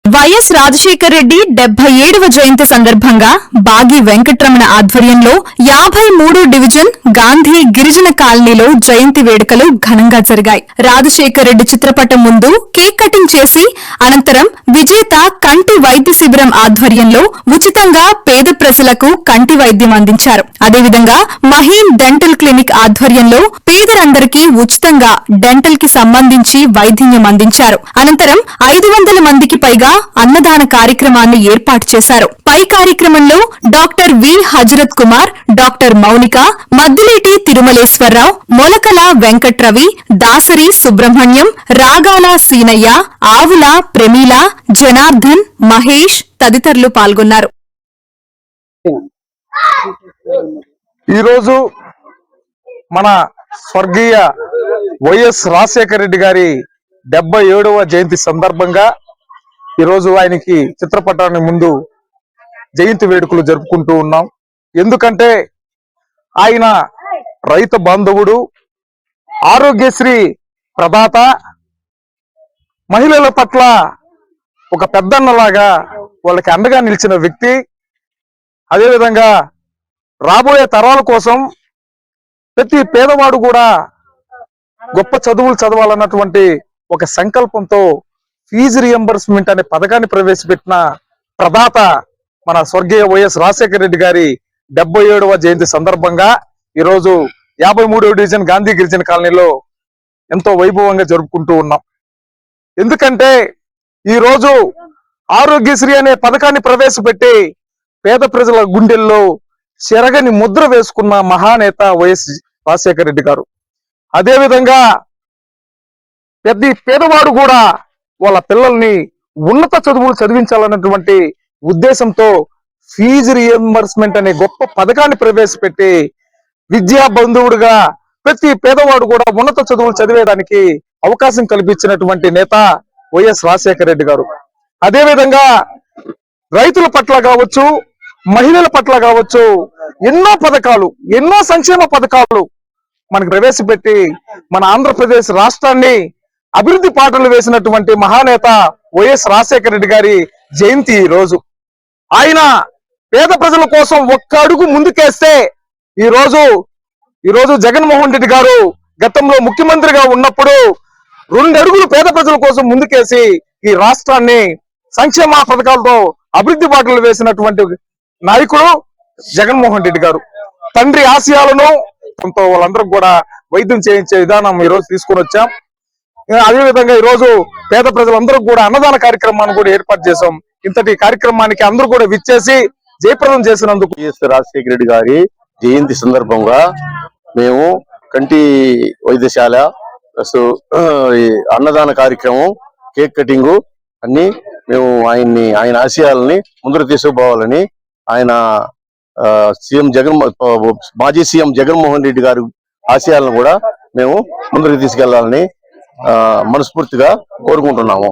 YS Rajasekhara Reddy 77వ జయంతి సందర్భంగా బాగి వెంకట్రమణ ఆధ్వర్యంలో 53 division Gandhi గిరిజన కాలనీలో జయంతి వేడుకలు ఘనంగా జరిగాయి. రాజశేఖర రెడ్డి చిత్రపటం ముందు కేక్ కటింగ్ చేసి అనంతరం విజేత కంటి వైద్య శిబిరం ఆధ్వర్యంలో ఉచితంగా పేద ప్రజలకు కంటి వైద్యం అందించారు. అదేవిధంగా మహీన్ డెంటల్ క్లినిక్ ఆధ్వర్యంలో పేదలందరికీ ఉచితంగా డెంటల్ కి సంబంధించి వైద్యం అందించారు. అనంతరం 500 మందికి పైగా అన్నదాన కార్యక్రమాన్ని ఏర్పాటు చేశారు. పై కార్యక్రమంలో doctor V Hazrat Kumar, doctor Mounika, Maddileti Tirumaleswararao, మొలకల వెంకట్రవి, దాసరి సుబ్రహ్మణ్యం, రాగాల సీనయ్య, ఆవుల ప్రమీల, జనార్దన్, మహేష్ తదితరులు పాల్గొన్నారు. ఈరోజు మన స్వర్గీయ వైఎస్ రాజశేఖర రెడ్డి గారి 77వ జయంతి సందర్భంగా ఈరోజు ఆయనకి చిత్రపటాన్ని ముందు జయంతి వేడుకలు జరుపుకుంటూ ఉన్నాం. ఎందుకంటే ఆయన రైతు బాంధవుడు, ఆరోగ్యశ్రీ ప్రదాత, మహిళల పట్ల ఒక పెద్దన్నలాగా వాళ్ళకి అండగా నిలిచిన వ్యక్తి. అదేవిధంగా రాబోయే తరాల కోసం ప్రతి పేదవాడు కూడా గొప్ప చదువులు చదవాలన్నటువంటి ఒక సంకల్పంతో ఫీజు రియంబర్స్మెంట్ అనే పథకాన్ని ప్రవేశపెట్టిన ప్రదాత మన స్వర్గీయ వైఎస్ రాజశేఖర రెడ్డి గారి 77వ జయంతి సందర్భంగా ఈరోజు 53వ డివిజన్ గాంధీ గిరిజన కాలనీలో ఎంతో వైభవంగా జరుపుకుంటూ ఉన్నాం. ఎందుకంటే ఈరోజు ఆరోగ్యశ్రీ అనే పథకాన్ని ప్రవేశపెట్టి పేద ప్రజల గుండెల్లో చెరగని ముద్ర వేసుకున్న మహానేత వైఎస్ రాజశేఖర రెడ్డి గారు. అదేవిధంగా ప్రతి పేదవాడు కూడా వాళ్ళ పిల్లల్ని ఉన్నత చదువులు చదివించాలన్నటువంటి ఉద్దేశంతో ఫీజు రియంబర్స్మెంట్ అనే గొప్ప పథకాన్ని ప్రవేశపెట్టి విద్యా బంధువుడుగా ప్రతి పేదవాడు కూడా ఉన్నత చదువులు చదివేయడానికి అవకాశం కల్పించినటువంటి నేత వైఎస్ రాజశేఖర రెడ్డి గారు. అదేవిధంగా రైతుల పట్ల కావచ్చు, మహిళల పట్ల కావచ్చు, ఎన్నో పథకాలు, ఎన్నో సంక్షేమ పథకాలు మనకు ప్రవేశపెట్టి మన ఆంధ్రప్రదేశ్ రాష్ట్రాన్ని అభివృద్ధి పాటలు వేసినటువంటి మహానేత వైఎస్ రాజశేఖర రెడ్డి గారి జయంతి ఈ రోజు. ఆయన పేద ప్రజల కోసం ఒక్క అడుగు ముందుకేస్తే ఈరోజు జగన్మోహన్ రెడ్డి గారు గతంలో ముఖ్యమంత్రిగా ఉన్నప్పుడు 2 అడుగులు పేద ప్రజల కోసం ముందుకేసి ఈ రాష్ట్రాన్ని సంక్షేమ పథకాలతో అభివృద్ధి బాటలు వేసినటువంటి నాయకుడు జగన్మోహన్ రెడ్డి గారు. తండ్రి ఆశయాలను వాళ్ళందరూ కూడా వైద్యం చేయించే విధానం ఈ రోజు తీసుకొని వచ్చాం. అదేవిధంగా ఈ రోజు పేద ప్రజలందరూ కూడా అన్నదాన కార్యక్రమాన్ని కూడా ఏర్పాటు చేశాం. ఇంతటి కార్యక్రమానికి అందరూ కూడా విచ్చేసి జయప్రదం చేసినందుకు వైఎస్ రాజశేఖర రెడ్డి గారి జయంతి సందర్భంగా మేము కంటి వైద్యశాల అన్నదాన కార్యక్రమం, కేక్ కటింగ్ అన్ని మేము ఆయన ఆశయాలని ముందుకు తీసుకుపోవాలని, ఆయన మాజీ సీఎం జగన్మోహన్ రెడ్డి గారి ఆశయాలను కూడా మేము ముందుకు తీసుకెళ్లాలని మనస్ఫూర్తిగా కోరుకుంటున్నాము.